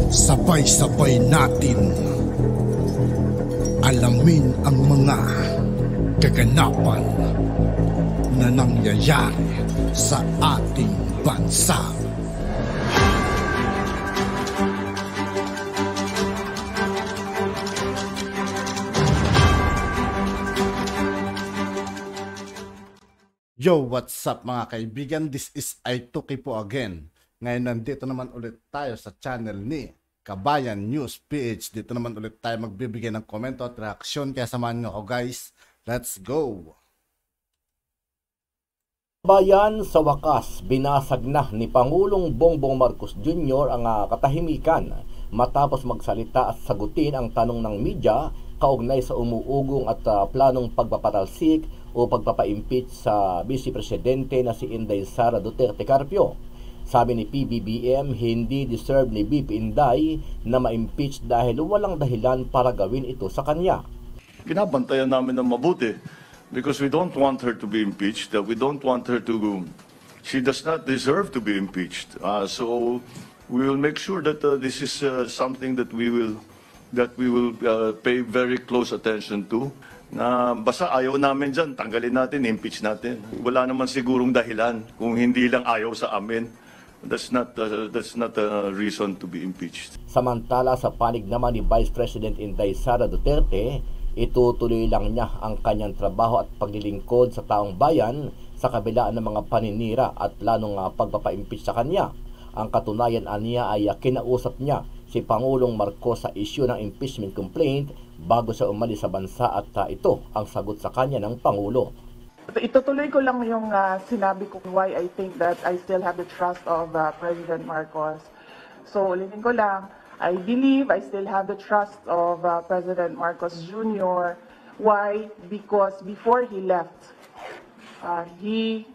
Sabay-sabay natin alamin ang mga kaganapan na nangyayari sa ating bansa. Yo, what's up mga kaibigan? This is I2K po again. Ngayon nandito naman ulit tayo sa channel ni Kabayan News PH. Dito naman ulit tayo magbibigay ng komento at reaksyon. Kaya samahan nyo ako guys. Let's go! Kabayan, sa wakas, binasag na ni Pangulong Bongbong Marcos Jr. ang katahimikan matapos magsalita at sagutin ang tanong ng media kaugnay sa umuugong at planong pagpapatalsik o pagpapa-impeach sa Vice Presidente na si Inday Sara Duterte Carpio. Sabi ni PBBM, hindi deserve ni VP Inday na ma-impeach dahil walang dahilan para gawin ito sa kanya. Binabantayan namin ng mabuti because we don't want her to be impeached. We don't want her to, she does not deserve to be impeached. So we will make sure that this is something that we will pay very close attention to. Na basta ayaw namin dyan, tanggalin natin, impeach natin. Wala naman sigurong dahilan kung hindi lang ayaw sa amin. That's not a reason to be impeached. Samantala sa panig naman ni Vice President Inday Sara Duterte, itutuloy lang niya ang kanyang trabaho at paglilingkod sa taong bayan sa kabila ng mga paninira at planong pagpapa-impeach sa kanya. Ang katunayan niya ay kinausap niya si Pangulong Marcos sa issue ng impeachment complaint bago siya umalis sa bansa at ito ang sagot sa kanya ng Pangulo. Itutuloy ko lang yung sinabi ko why I think that I still have the trust of President Marcos. So ulitin ko lang, I believe I still have the trust of President Marcos Jr. Why? Because before he left, I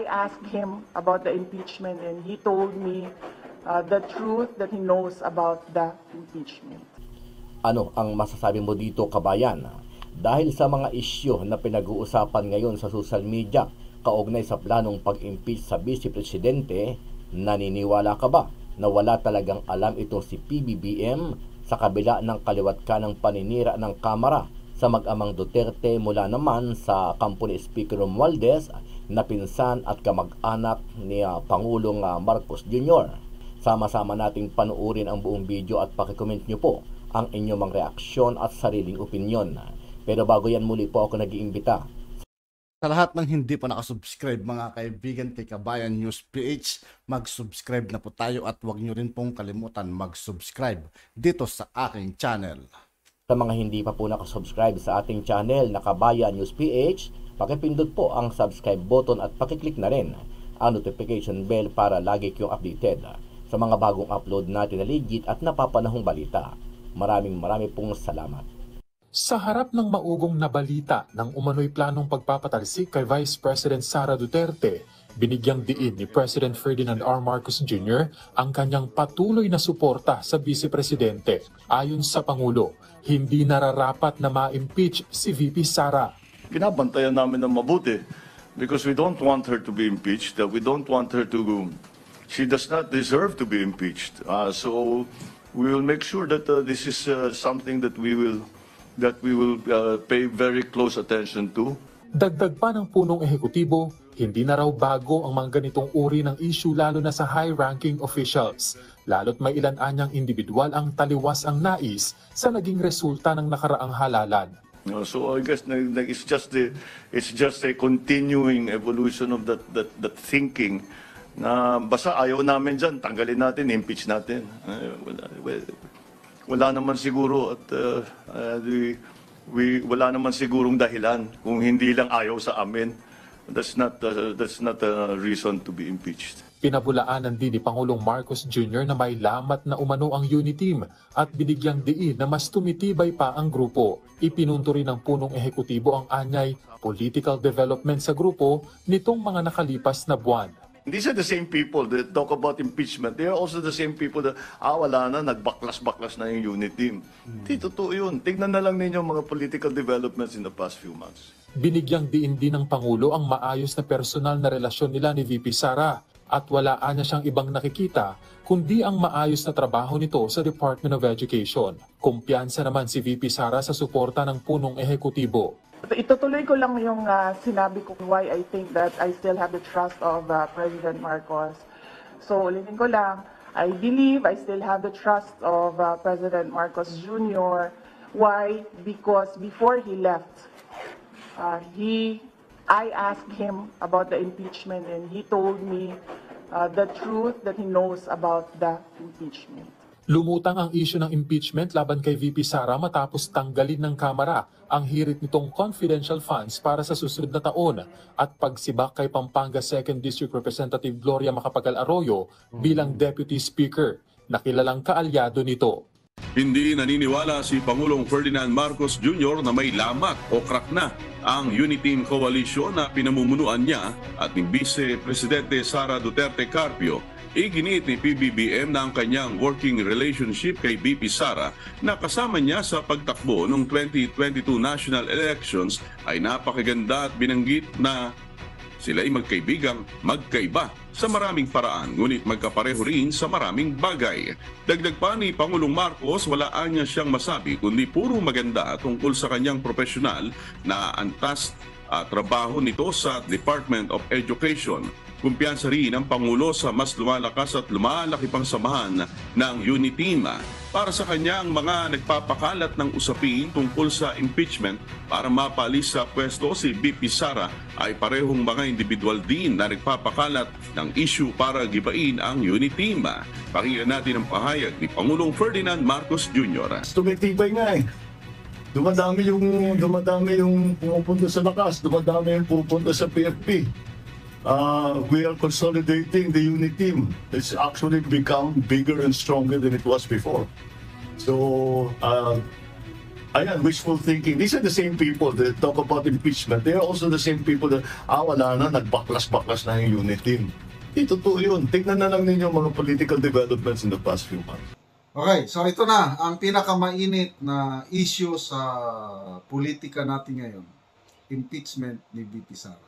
asked him about the impeachment and he told me the truth that he knows about the impeachment. Ano ang masasabi mo dito, Kabayan? Dahil sa mga isyu na pinag-uusapan ngayon sa social media kaugnay sa planong pag-impeach sa Vice Presidente, naniniwala ka ba na wala talagang alam itong si PBBM sa kabila ng kaliwat ka ng paninira ng Kamara sa mag-amang Duterte mula naman sa kampo ni Speaker Romualdez na pinsan at kamag-anak ni Pangulong Marcos Jr.? Sama-sama nating panuorin ang buong video at pakicomment nyo po ang inyong mga reaksyon at sariling opinyon. Pero bago yan, muli po ako nag-iimbita Sa lahat ng hindi pa nakasubscribe mga kaibigan kay Kabayan News PH, mag-subscribe na po tayo at huwag nyo rin pong kalimutan mag-subscribe dito sa aking channel. Sa mga hindi pa po nakasubscribe sa ating channel na Kabayan News PH, pakipindot po ang subscribe button at pakiclick na rin ang notification bell para lagi kayong updated sa mga bagong upload natin na legit at napapanahong balita. Maraming pong salamat. Sa harap ng maugong na balita ng umano'y planong pagpapatalsik kay Vice President Sara Duterte, binigyang diin ni President Ferdinand R. Marcos Jr. ang kanyang patuloy na suporta sa Vice Presidente. Ayon sa Pangulo, hindi nararapat na ma-impeach si VP Sara. Binabantayan namin ng mabuti because we don't want her to be impeached. We don't want her to, she does not deserve to be impeached. So we will make sure that this is something that we will pay very close attention to. Dagdag pa ng punong ehekutibo, hindi na raw bago ang mga ganitong uri ng issue lalo na sa high-ranking officials. Lalo't may ilan anyang individual ang taliwas ang nais sa naging resulta ng nakaraang halalan. So I guess it's just a continuing evolution of that thinking. Na basta ayaw namin dyan, tanggalin natin, impeach natin. Wala naman siguro at wala naman sigurong dahilan kung hindi lang ayaw sa amin. That's not a reason to be impeached. Pinabulaanan din ni Pangulong Marcos Jr. na may lamat na umano ang UNITEAM at binigyang diin na mas tumitibay pa ang grupo. Ipinunto rin ng punong ehekutibo ang anyay political development sa grupo nitong mga nakalipas na buwan. These are the same people that talk about impeachment. They are also the same people that, wala na, nagbaklas-baklas na yung unit team. Hindi totoo yun. Tignan na lang ninyo mga political developments in the past few months. Binigyang diin din ng Pangulo ang maayos na personal na relasyon nila ni VP Sara. at wala niya siyang ibang nakikita kundi ang maayos na trabaho nito sa Department of Education. Kumpiyansa naman si VP Sara sa suporta ng punong ehekutibo. Itutuloy ko lang yung sinabi ko why I think that I still have the trust of President Marcos. So ulitin ko lang, I believe I still have the trust of President Marcos Jr. Why? Because before he left, I asked him about the impeachment and he told me the truth that he knows about the impeachment. Lumutang ang isyu ng impeachment laban kay VP Sara matapos tanggalin ng Kamara ang hirit nitong confidential funds para sa susunod na taon at pagsibak kay Pampanga 2nd District Representative Gloria Macapagal Arroyo bilang Deputy Speaker na kilalang kaalyado nito. Hindi naniniwala si Pangulong Ferdinand Marcos Jr. na may lamat o crack na ang Uniteam Coalition na pinamumunuan niya at ni Vice Presidente Sara Duterte Carpio. Iginit ni PBBM na ang kanyang working relationship kay VP Sara na kasama niya sa pagtakbo noong 2022 national elections ay napakaganda at binanggit na sila ay magkaibigang magkaiba sa maraming paraan, ngunit magkapareho rin sa maraming bagay. Dagdag pa ni Pangulong Marcos, walaan niya siyang masabi kundi puro maganda tungkol sa kanyang profesional na antas trabaho nito sa Department of Education. Kumpiyansa rin ang Pangulo sa mas lumalakas at lumalaki pang samahan ng Uniteam. Para sa kanya, ang mga nagpapakalat ng usapin tungkol sa impeachment para mapalis sa pwesto si VP Sara ay parehong mga individual din na nagpapakalat ng issue para gibain ang Uniteam. Pakinggan natin ang pahayag ni Pangulong Ferdinand Marcos Jr. Tumitibay nga eh. Dumadami yung pumupunta sa lakas, dumadami yung pupunta sa PFP. We are consolidating the unit team. It's actually become bigger and stronger than it was before. So, ayan, wishful thinking. These are the same people that talk about impeachment. They are also the same people that, wala na, nagbaklas-baklas na yung unit team. Totoo yun. Tignan na lang ninyo mga political developments in the past few months. Okay, so ito na, ang pinakamainit na issue sa politika natin ngayon, impeachment ni VP Sara.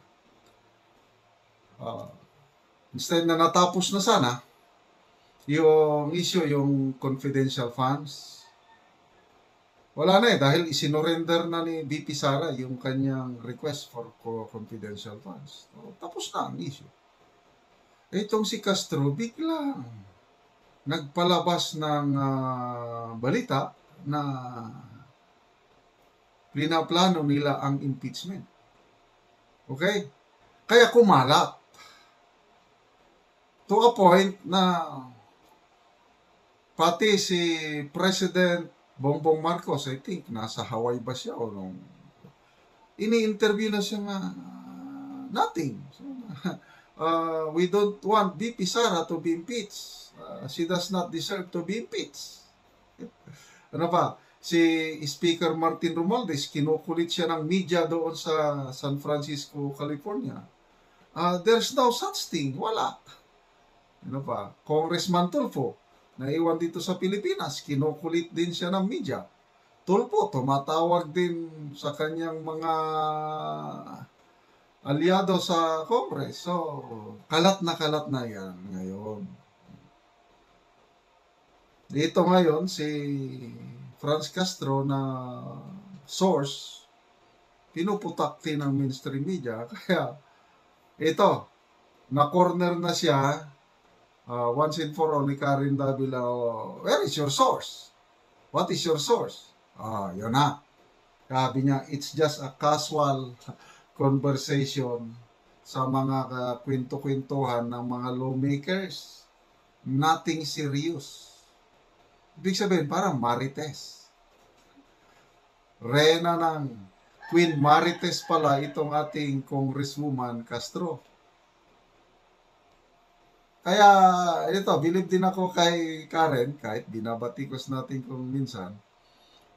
Instead na natapos na sana, yung issue, yung confidential funds, wala na dahil isinorender na ni VP Sara yung kanyang request for confidential funds. So, tapos na ang issue. Itong si Castro, biglang nagpalabas ng balita na pinaplano nila ang impeachment. Okay? Kaya kumalat. To a point na pati si President Bongbong Marcos, I think, nasa Hawaii ba siya o nung ini-interview na siya nga nothing. So, we don't want VP Sara to be impeached. She does not deserve to be impeached. Ano pa? Si Speaker Martin Romualdez, kinukulit siya ng media doon sa San Francisco, California. There's no such thing. Wala. Ano pa? Congressman Tulfo, naiwan dito sa Pilipinas, kinukulit din siya ng media. Tulfo, tumatawag din sa kanyang mga aliado sa Congress. So, kalat na yan ngayon. Dito ngayon, si Franz Castro na source, pinuputak din ng mainstream media. Kaya, ito, na-corner na siya, once and for all ni Karen Davila, where is your source? What is your source? Yun na. Sabi niya, it's just a casual conversation sa mga kwento-kwentuhan ng mga lawmakers. Nothing serious. Ibig sabihin, parang Marites. Rena ng Queen Marites pala itong ating Congresswoman Castro. Kaya, ito, believe din ako kay Karen, kahit binabatikos natin kung minsan,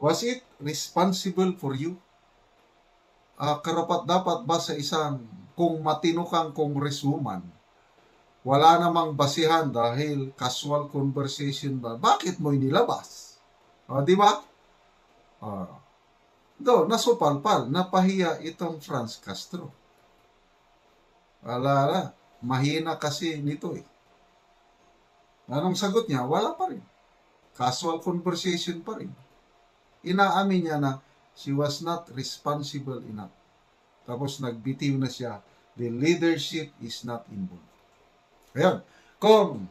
was it responsible for you? Karapat dapat ba sa isang, kung matino kang Congresswoman, wala namang basihan dahil casual conversation ba? Bakit mo inilabas? Di ba? Nasupalpal, napahiya itong Franz Castro. Wala na. mahina kasi nito eh. Anong sagot niya? Wala pa rin. Casual conversation pa rin. Inaamin niya na she was not responsible enough. Tapos nagbitiw na siya, the leadership is not involved. Ayan. Kung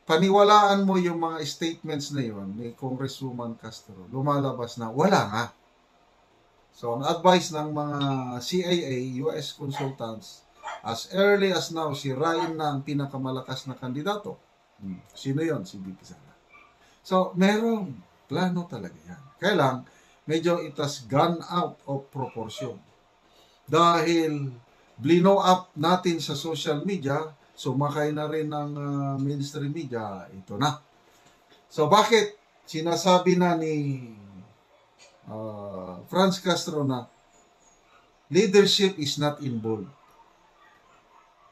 paniwalaan mo yung mga statements na yon ni Congresswoman Castro, lumalabas na wala nga. So, ang advice ng mga CIA, US consultants, as early as now, si Ryan na ang pinakamalakas na kandidato. Sino yon? Si VP Sara. So, merong plano talaga yan. Kaya lang, medyo it has gone out of proportion. Dahil blinow up natin sa social media, sumakay na rin ng mainstream media, ito na. So, bakit sinasabi na ni Franz Castro na leadership is not involved?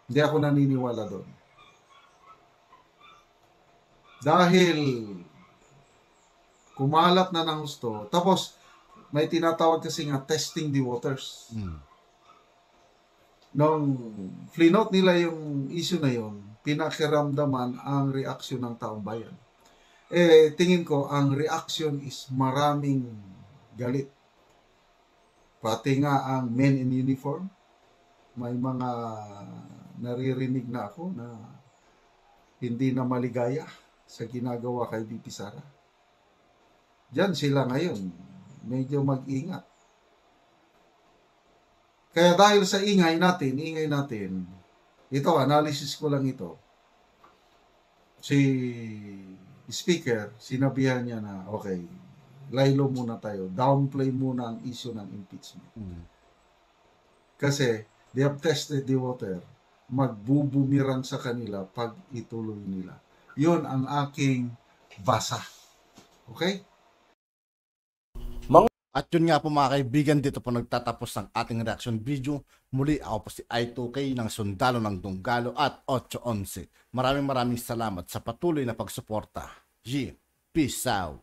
Hindi ako naniniwala doon. Dahil kumalat na ng gusto, tapos may tinatawag kasi nga testing the waters. Nung flinote nila yung issue na yon, pinakiramdaman ang reaksyon ng taong bayan. Tingin ko, ang reaction is maraming galit. Pati nga ang men in uniform, may mga naririnig na ako na hindi na maligaya sa ginagawa kay VP Sara. Diyan sila ngayon, medyo mag-ingat. Kaya dahil sa ingay natin, ito, analysis ko lang ito. Si Speaker, sinabihan niya na, okay, laylo muna tayo, downplay muna ang issue ng impeachment. Kasi, they have tested the water, magbubumirang sa kanila pag ituloy nila. Yun ang aking basa. Okay? At yun nga po mga kaibigan, dito po nagtatapos ang ating reaction video. Muli ako po si I2K ng Sundalo ng Dunggalo at 811. Maraming salamat sa patuloy na pagsuporta. Peace out.